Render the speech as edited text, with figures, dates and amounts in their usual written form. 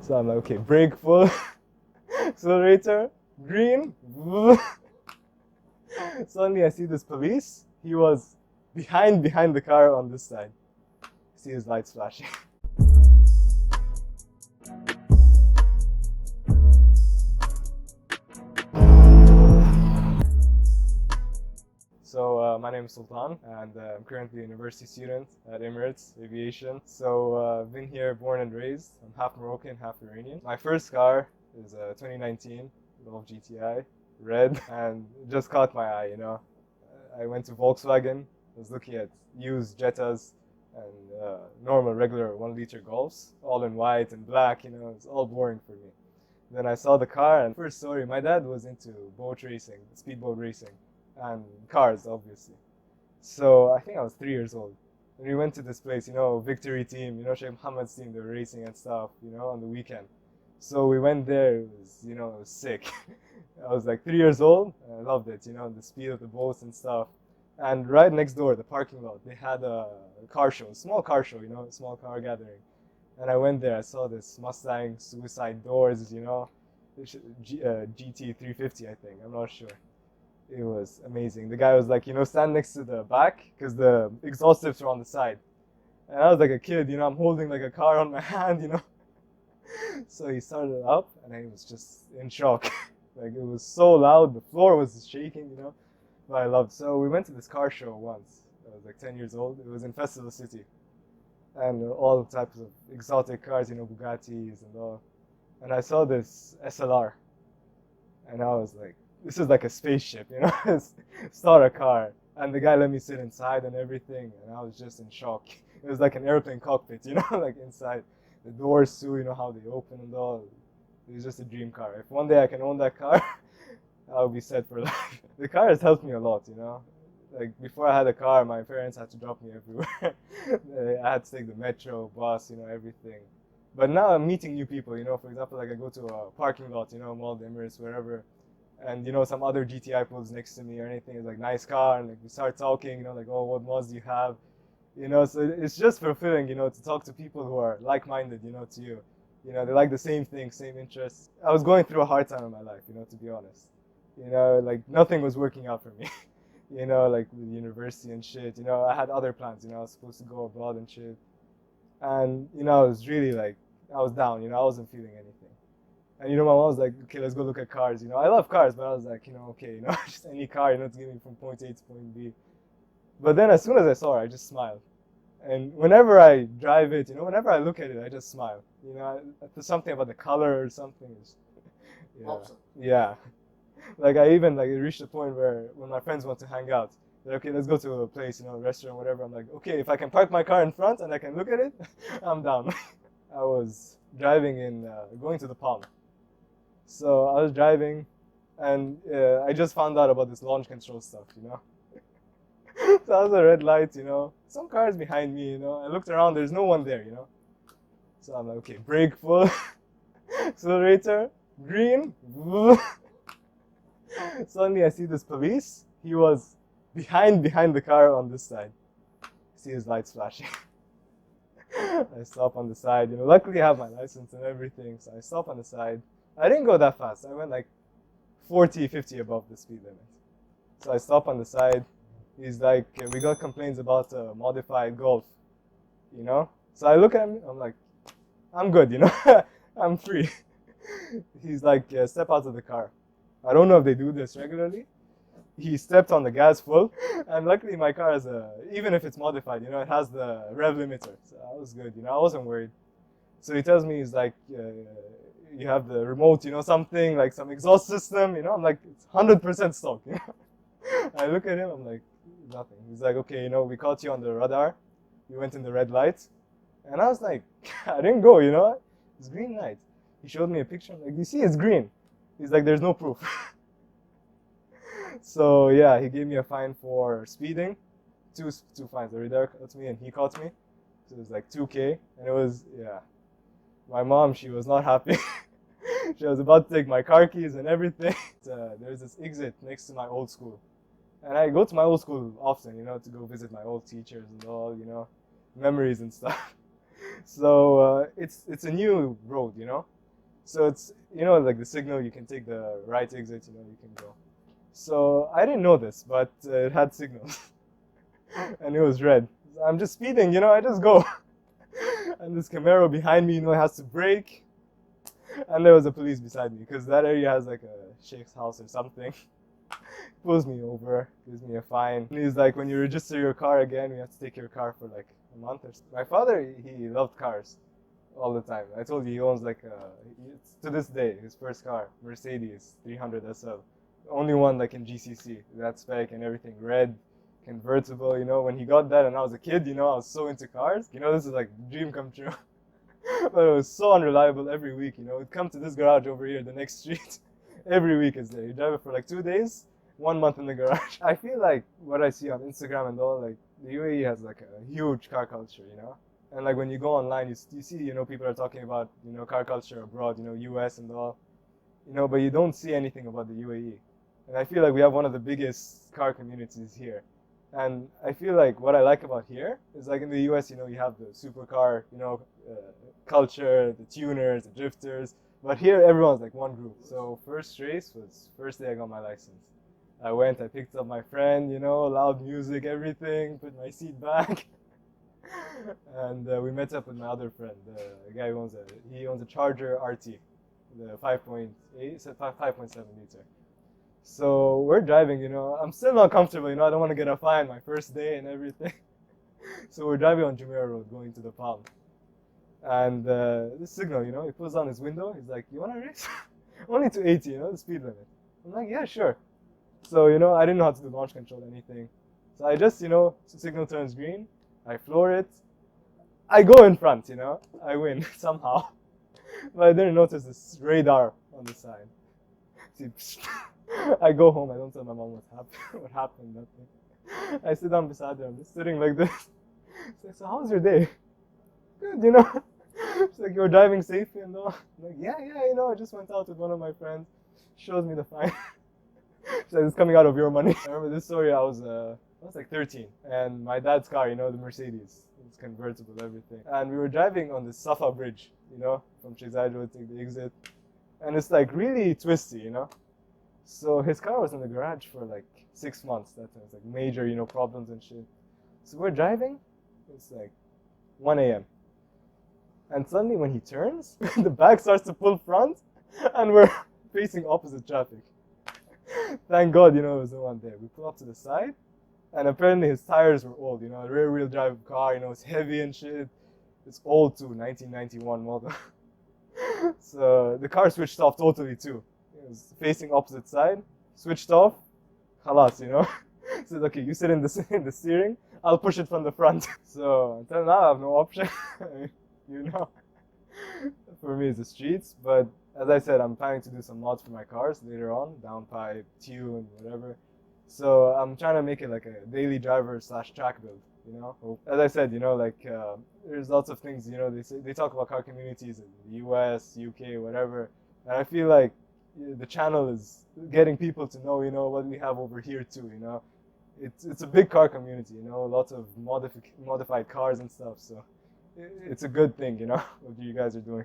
So I'm like, okay, brake full, accelerator, green. Suddenly I see this police. He was behind the car on this side. See his lights flashing. So my name is Sultan, and I'm currently a university student at Emirates Aviation. So I've been here, born and raised. I'm half Moroccan, half Iranian. My first car is a 2019 Golf GTI, red, and it just caught my eye. I went to Volkswagen. I was looking at used Jettas and normal, regular 1 liter Golfs, all in white and black. It's all boring for me. Then I saw the car, and first story, my dad was into boat racing, speedboat racing, and cars, obviously. So I think I was 3 years old. And we went to this place, Victory Team, Sheikh Mohammed's team, they were racing and stuff, on the weekend. So we went there, it was sick. I was like 3 years old, and I loved it, the speed of the boats and stuff. And right next door, the parking lot, they had a car show, a small car show, a small car gathering. And I went there, I saw this Mustang Suicide Doors, GT 350, I think, I'm not sure. It was amazing. The guy was like, stand next to the back because the exhaust tips were on the side. And I was like a kid, I'm holding like a car on my hand. So he started up and I was just in shock. Like it was so loud, the floor was shaking, but I loved it. So we went to this car show once. I was like 10 years old. It was in Festival City. And all types of exotic cars, Bugattis and all. And I saw this SLR. And I was like, this is like a spaceship, it's not a car. And the guy let me sit inside and everything, and I was just in shock. It was like an airplane cockpit, like inside. The doors too, how they open and all. It was just a dream car. If one day I can own that car, I'll be set for life. The car has helped me a lot, Like before I had a car, my parents had to drop me everywhere. I had to take the metro, bus, everything. But now I'm meeting new people, For example, like I go to a parking lot, Mall of Emirates, wherever. And some other GTI pulls next to me or anything. It's like nice car, and like we start talking, like, oh, what mods do you have? So it's just fulfilling, to talk to people who are like-minded, to you. They like the same things, same interests. I was going through a hard time in my life, to be honest. Like nothing was working out for me. Like with university and shit. I had other plans. I was supposed to go abroad and shit. And I was really like, I was down. I wasn't feeling anything. And my mom was like, okay, let's go look at cars. I love cars, but I was like, okay, just any car, to get me from point A to point B. But then as soon as I saw her, I just smiled. And whenever I drive it, whenever I look at it, I just smile. There's something about the color or something. Yeah. Awesome. Yeah. Like I even like reached the point where when my friends want to hang out, they're okay, let's go to a place, a restaurant, whatever. I'm like, okay, if I can park my car in front and I can look at it, I'm down. I was driving going to the Palm. So I was driving, and I just found out about this launch control stuff, So I was a red light, some cars behind me, I looked around, there's no one there, So I'm like, okay, brake full, accelerator, green. Suddenly I see this police. He was behind the car on this side. See his lights flashing. I stop on the side, luckily I have my license and everything, so I stop on the side. I didn't go that fast. I went like 40, 50 above the speed limit. So I stop on the side. He's like, we got complaints about a modified Golf, So I look at him, I'm like, I'm good, I'm free. He's like, step out of the car. I don't know if they do this regularly. He stepped on the gas full, and luckily my car has even if it's modified, it has the rev limiter. So I was good, I wasn't worried. So he tells me, he's like, you have the remote, something like some exhaust system, I'm like, it's 100% stock. I look at him, I'm like, nothing. He's like, okay, we caught you on the radar. You went in the red light. And I was like, I didn't go, it's green light. He showed me a picture. I'm like, you see, it's green. He's like, there's no proof. So yeah, he gave me a fine for speeding. Two fines. The radar caught me and he caught me. So it was like 2K. And it was, yeah. My mom, she was not happy. She was about to take my car keys and everything. There's this exit next to my old school. And I go to my old school often, to go visit my old teachers and all, memories and stuff. So it's a new road, you know. So it's, you know, like the signal, you can take the right exit, you know, you can go. So I didn't know this, but it had signals, and it was red. I'm just speeding, you know, I just go. And this Camaro behind me, you know, has to brake. And there was a police beside me, because that area has like a sheikh's house or something. Pulls me over, gives me a fine. And he's like, when you register your car again, we have to take your car for like a month or so. My father, he loved cars all the time. I told you he owns like to this day, his first car, Mercedes 300 SL. The only one like in GCC, that spec and everything, red, convertible, you know. When he got that and I was a kid, you know, I was so into cars. You know, this is like dream come true. But it was so unreliable every week, you know. It'd come to this garage over here, the next street. Every week is there. You drive it for like 2 days, 1 month in the garage. I feel like what I see on Instagram and all, like the UAE has like a huge car culture, you know. And like when you go online, you see, you know, people are talking about, you know, car culture abroad, you know, US and all, you know, but you don't see anything about the UAE. And I feel like we have one of the biggest car communities here. And I feel like what I like about here is like in the US, you know, you have the supercar, you know, culture, the tuners, the drifters. But here, everyone's like one group. So first race was first day I got my license. I went, I picked up my friend, you know, loud music, everything, put my seat back. And we met up with my other friend, the guy who owns a Charger RT, the 5.8, 5.7 liter. So we're driving, you know, I'm still not comfortable, you know, I don't want to get a fine my first day and everything. So we're driving on Jumeirah Road going to the Palm. And this signal, you know, he pulls down his window, he's like, you want to race? Only to 80, you know, the speed limit. I'm like, yeah, sure. So, you know, I didn't know how to do launch control or anything. So I just, you know, signal turns green, I floor it, I go in front, you know, I win somehow. But I didn't notice this radar on the side. See, I go home, I don't tell my mom what happened, nothing. I sit down beside her, I'm just sitting like this. She's like, so how's your day? Good, you know. She's like, you're driving safely and all. I'm like, yeah, you know, I just went out with one of my friends. Shows me the fine. She's like, it's coming out of your money. I remember this story, I was like 13. And my dad's car, you know, the Mercedes. It's convertible, everything. And we were driving on the Safa Bridge, you know, from Sheikh Zayed Road, take the exit. And it's like really twisty, you know. So his car was in the garage for like 6 months. That was like major, you know, problems and shit. So we're driving, it's like 1 a.m. And suddenly when he turns, the back starts to pull front and we're facing opposite traffic. Thank God, you know, there was no one there. We pull up to the side and apparently his tires were old, you know, a rear wheel drive car, you know, it's heavy and shit. It's old too, 1991 model. So the car switched off totally too. It was facing opposite side, switched off, khalas, you know. Said, okay, you sit in the steering, I'll push it from the front. So until now I have no option. You know, for me it's the streets, but as I said, I'm planning to do some mods for my cars later on, downpipe, tune, whatever. So I'm trying to make it like a daily driver / track build, you know. As I said, you know, like there's lots of things, you know, they talk about car communities in the US, UK, whatever, and I feel like the channel is getting people to know, you know, what we have over here too, you know. It's a big car community, you know, lots of modified cars and stuff, so it's a good thing, you know, what you guys are doing.